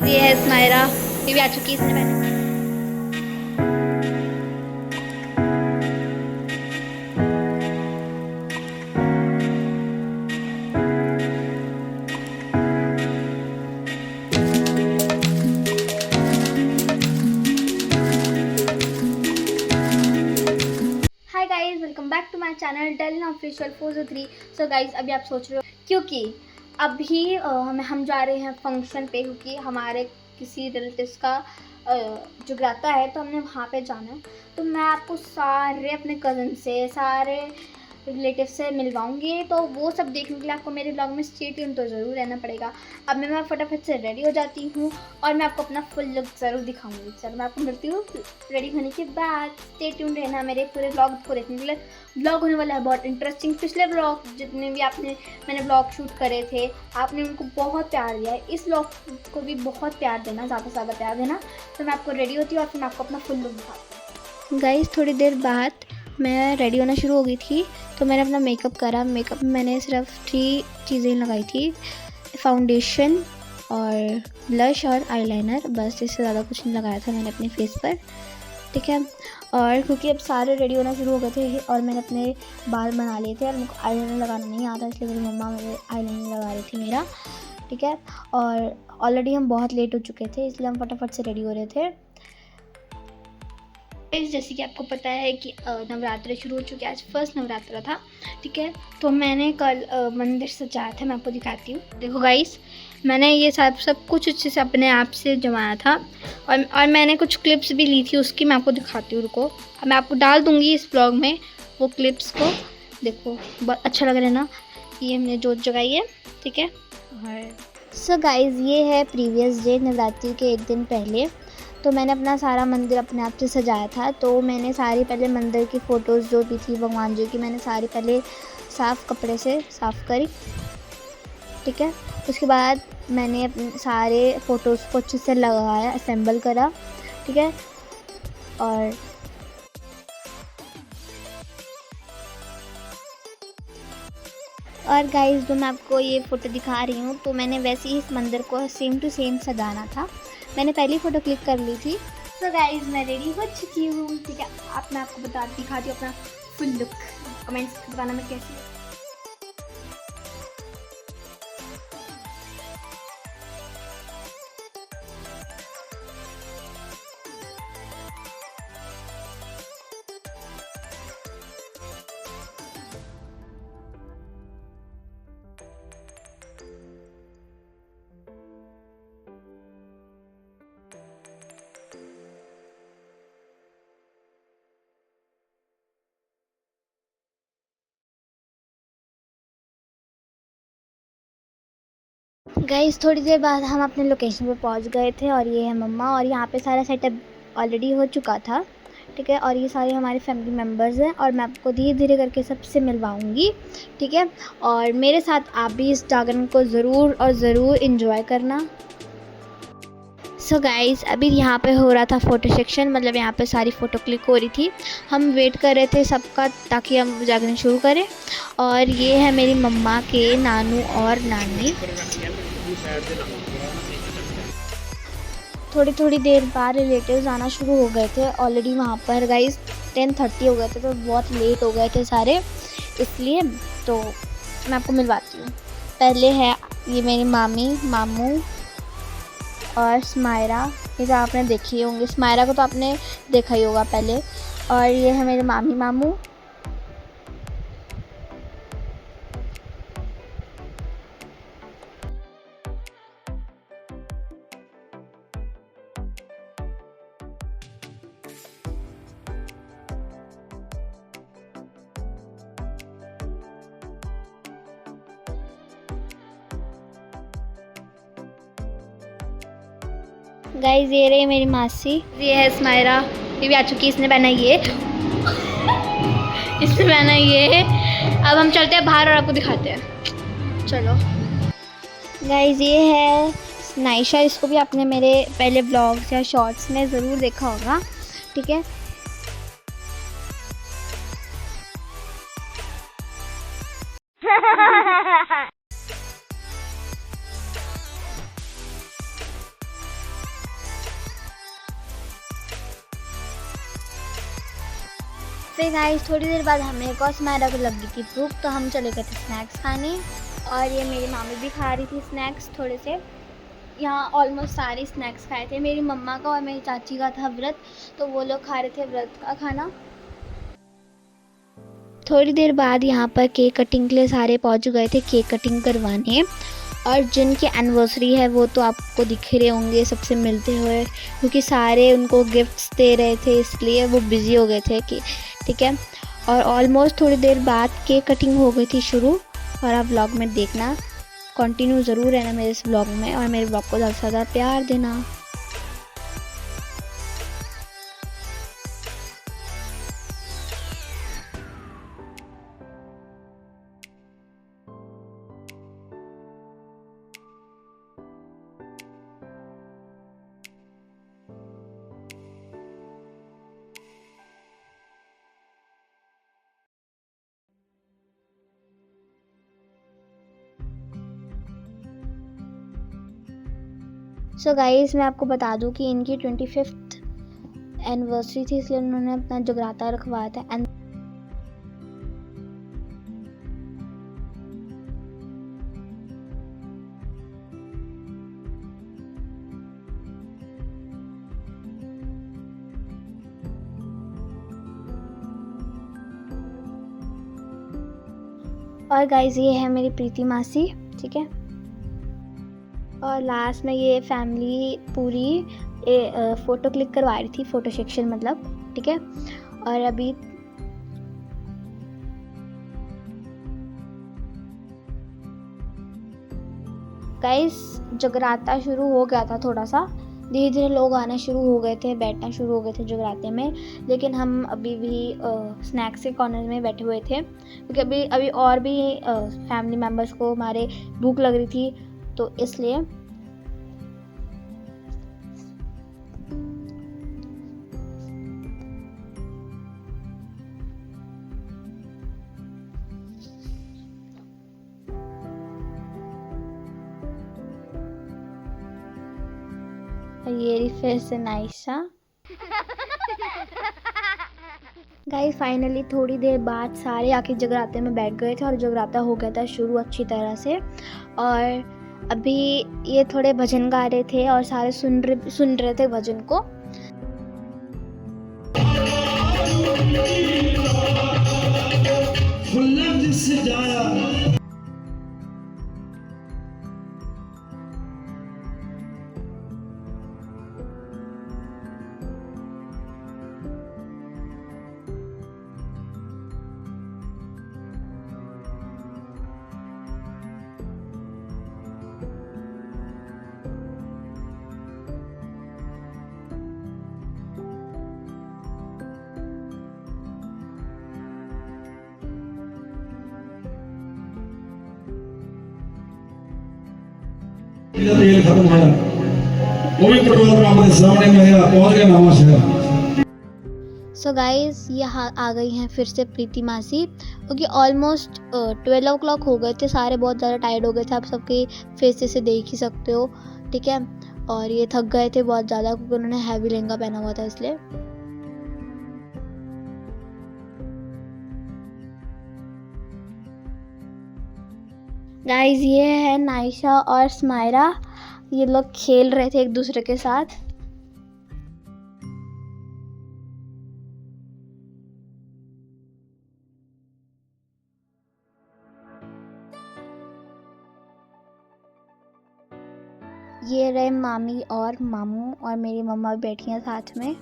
ये है स्मायरा, ये भी आ चुकी है इससे पहले। Hi guys, welcome back to my channel डेलिन ऑफिशियल 403। सो गाइस, अभी आप सोच रहे हो क्योंकि अभी हम जा रहे हैं फंक्शन पे, क्योंकि हमारे किसी रिलेटिव्स का जगराता है, तो हमने वहाँ पे जाना है। तो मैं आपको सारे अपने कज़न से, सारे रिलेटिव से मिलवाऊंगी, तो वो सब देखने के लिए आपको मेरे ब्लॉग में स्टे ट्यून तो ज़रूर रहना पड़ेगा। अब मैं फटाफट से रेडी हो जाती हूँ और मैं आपको अपना फुल लुक ज़रूर दिखाऊंगी। चलो मैं आपको मिलती हूँ रेडी होने के बाद। स्टे ट्यून रहना मेरे पूरे ब्लॉग को देखने के लिए। ब्लॉग होने वाला है बहुत इंटरेस्टिंग। पिछले ब्लॉग जितने भी मैंने ब्लॉग शूट करे थे, आपने उनको बहुत प्यार दिया है। इस ब्लॉग को भी बहुत प्यार देना, ज़्यादा से ज़्यादा प्यार देना। तो मैं आपको रेडी होती हूँ और फिर मैं आपको अपना फुल लुक दिखाती हूँ। गाइस, थोड़ी देर बाद मैं रेडी होना शुरू हो गई थी, तो मैंने अपना मेकअप करा। मेकअप में मैंने सिर्फ 3 चीज़ें लगाई थी, फाउंडेशन और ब्लश और आईलाइनर, बस। इससे ज़्यादा कुछ नहीं लगाया था मैंने अपने फेस पर, ठीक है। और क्योंकि अब सारे रेडी होना शुरू हो गए थे और मैंने अपने बाल बना लिए थे और मुझको आईलाइनर लगाना नहीं आता, इसलिए मेरी मम्मा मेरे आईलाइनर लगा रही थी मेरा, ठीक है। और ऑलरेडी हम बहुत लेट हो चुके थे, इसलिए हम फटाफट से रेडी हो रहे थे। जैसे कि आपको पता है कि नवरात्रे शुरू हो चुके हैं, आज फर्स्ट नवरात्रा था, ठीक है। तो मैंने कल मंदिर सजाया था, मैं आपको दिखाती हूँ। देखो गाइस, मैंने ये सब कुछ अच्छे से अपने आप से जमाया था, और मैंने कुछ क्लिप्स भी ली थी उसकी, मैं आपको दिखाती हूँ। रुको, मैं आपको डाल दूँगी इस ब्लॉग में वो क्लिप्स को। देखो, बहुत अच्छा लग रहा है ना, ये हमने जोत जगाई है, ठीक है। सो गाइज़, ये है प्रीवियस डे, नवरात्रि के एक दिन पहले। तो मैंने अपना सारा मंदिर अपने आप से सजाया था। तो मैंने सारी पहले मंदिर की फ़ोटोज़ जो भी थी भगवान जी की, मैंने सारी पहले साफ़ कपड़े से साफ़ करी, ठीक है। उसके बाद मैंने अपने सारे फ़ोटोज़ को अच्छे से लगाया, असेंबल करा, ठीक है। और गाइस, जो मैं आपको ये फ़ोटो दिखा रही हूँ, तो मैंने वैसे ही इस मंदिर को सेम टू सेम सजाना था। मैंने पहली फ़ोटो क्लिक कर ली थी। तो गाइस, मैं रेडी हो चुकी हूँ, ठीक है। मैं आपको दिखाती हूँ अपना फुल लुक। कमेंट्स बताना मैं कैसी है। गाइस, थोड़ी देर बाद हम अपने लोकेशन पे पहुंच गए थे, और ये है मम्मा, और यहाँ पे सारा सेटअप ऑलरेडी हो चुका था, ठीक है। और ये सारे हमारे फैमिली मेम्बर्स हैं, और मैं आपको धीरे धीरे करके सबसे मिलवाऊंगी, ठीक है। और मेरे साथ आप भी इस जागरण को ज़रूर इंजॉय करना। सो गाइज़, अभी यहाँ पे हो रहा था फ़ोटो सेक्शन, मतलब यहाँ पे सारी फ़ोटो क्लिक हो रही थी। हम वेट कर रहे थे सबका, ताकि हम जागरण शुरू करें। और ये है मेरी मम्मा के नानू और नानी। थोड़ी देर बाद रिलेटिव्स आना शुरू हो गए थे ऑलरेडी वहाँ पर। गाइज़, 10:30 हो गए थे, तो बहुत लेट हो गए थे सारे, इसलिए। तो मैं आपको मिलवाती हूँ। पहले है ये मेरी मामी, मामू और स्मायरा, ये तो आपने देखी होंगी। स्मायरा को तो आपने देखा ही होगा पहले। और ये है मेरे मामी, मामू। गाइस, ये रही मेरी मासी, ये है स्मायरा, ये भी आ चुकी है। इसने पहना ये अब हम चलते हैं बाहर और आपको दिखाते हैं, चलो। गाइस, ये है नाइशा, इसको भी आपने मेरे पहले ब्लॉग्स या शॉर्ट्स में ज़रूर देखा होगा, ठीक है। फिर गाइस थोड़ी देर बाद हमें एक और स्माइरा को लग गई थी भूख, तो हम चले गए थे स्नैक्स खाने। और ये मेरी मामी भी खा रही थी स्नैक्स थोड़े से। यहाँ ऑलमोस्ट सारे स्नैक्स खाए थे। मेरी मम्मा का और मेरी चाची का था व्रत, तो वो लोग खा रहे थे व्रत का खाना। थोड़ी देर बाद यहाँ पर केक कटिंग के लिए सारे पहुँच गए थे केक कटिंग करवाने। और जिनकी एनिवर्सरी है वो तो आपको दिख रहे होंगे सबसे मिलते हुए, क्योंकि सारे उनको गिफ्ट्स दे रहे थे, इसलिए वो बिज़ी हो गए थे कि ठीक है। और ऑलमोस्ट थोड़ी देर बाद केक कटिंग हो गई थी शुरू। और आप व्लॉग में देखना, कंटिन्यू ज़रूर रहना मेरे इस व्लॉग में, और मेरे व्लॉग को ज़्यादा से ज़्यादा प्यार देना। सो गाइस मैं आपको बता दूं कि इनकी 25th एनिवर्सरी थी, इसलिए उन्होंने अपना जगराता रखवाया था। एंड और गाइस ये है मेरी प्रीति मासी, ठीक है। और लास्ट में ये फैमिली पूरी फ़ोटो क्लिक करवा रही थी, फ़ोटो सेक्शन मतलब, ठीक है। और अभी गाइस जगराता शुरू हो गया था, थोड़ा सा धीरे धीरे लोग आना शुरू हो गए थे, बैठना शुरू हो गए थे जगराते में। लेकिन हम अभी भी स्नैक्स के कॉर्नर में बैठे हुए थे, क्योंकि अभी और भी फैमिली मेम्बर्स को हमारे भूख लग रही थी, तो इसलिए। ये रही फिर से नाइशा। गाइस फाइनली थोड़ी देर बाद सारे आके जगराते में बैठ गए थे और जगराता हो गया था शुरू अच्छी तरह से। और अभी ये थोड़े भजन गा रहे थे और सारे सुन रहे थे भजन को। तेल खत्म होया, वो भी पेट्रोल पंप के सामने में है, पहुंच गया नवा शहर। सो गाइस यहाँ आ गई हैं फिर से प्रीति मासी, क्योंकि ऑलमोस्ट 12 o'clock हो गए थे, सारे बहुत ज़्यादा टायर्ड हो गए थे, आप सबके फेस से देख ही सकते हो, ठीक है। और ये थक गए थे बहुत ज़्यादा, क्योंकि उन्होंने हैवी लहंगा पहना हुआ था इसलिए। गाइस ये है नाइशा और स्माइरा, ये लोग खेल रहे थे एक दूसरे के साथ। ये रहे मामी और मामू, और मेरी मम्मा भी बैठी हैं साथ में।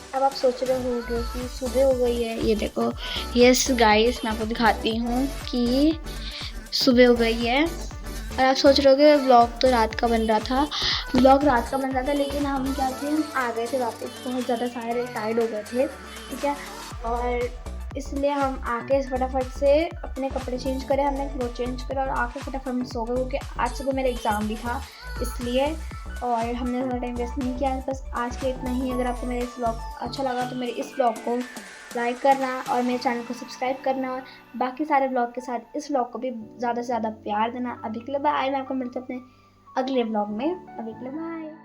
अब आप सोच रहे होंगे कि सुबह हो गई है, ये देखो। यस गाइस मैं आपको दिखाती हूँ कि सुबह हो गई है। और आप सोच रहे होगे व्लॉग तो रात का बन रहा था, व्लॉग रात का बन रहा था, लेकिन हम क्या थे, हम आ गए थे वापस, बहुत ज़्यादा सारे टायर्ड हो गए थे, ठीक है। और इसलिए हम आके फटाफट से अपने कपड़े चेंज करे, हमने क्लोथ चेंज करा और आके फटाफट में सो गए, क्योंकि आज सुबह मेरा एग्ज़ाम भी था इसलिए। और हमने ज़्यादा टाइम वेस्ट नहीं किया। बस आज के इतना ही। अगर आपको मेरा इस व्लॉग अच्छा लगा तो मेरे इस व्लॉग को लाइक करना और मेरे चैनल को सब्सक्राइब करना, और बाकी सारे व्लॉग के साथ इस व्लॉग को भी ज़्यादा से ज़्यादा प्यार देना। अभी के लिए बाय। मैं आपको मिलती हूँ अपने अगले व्लॉग में। अभी के लिए बाय।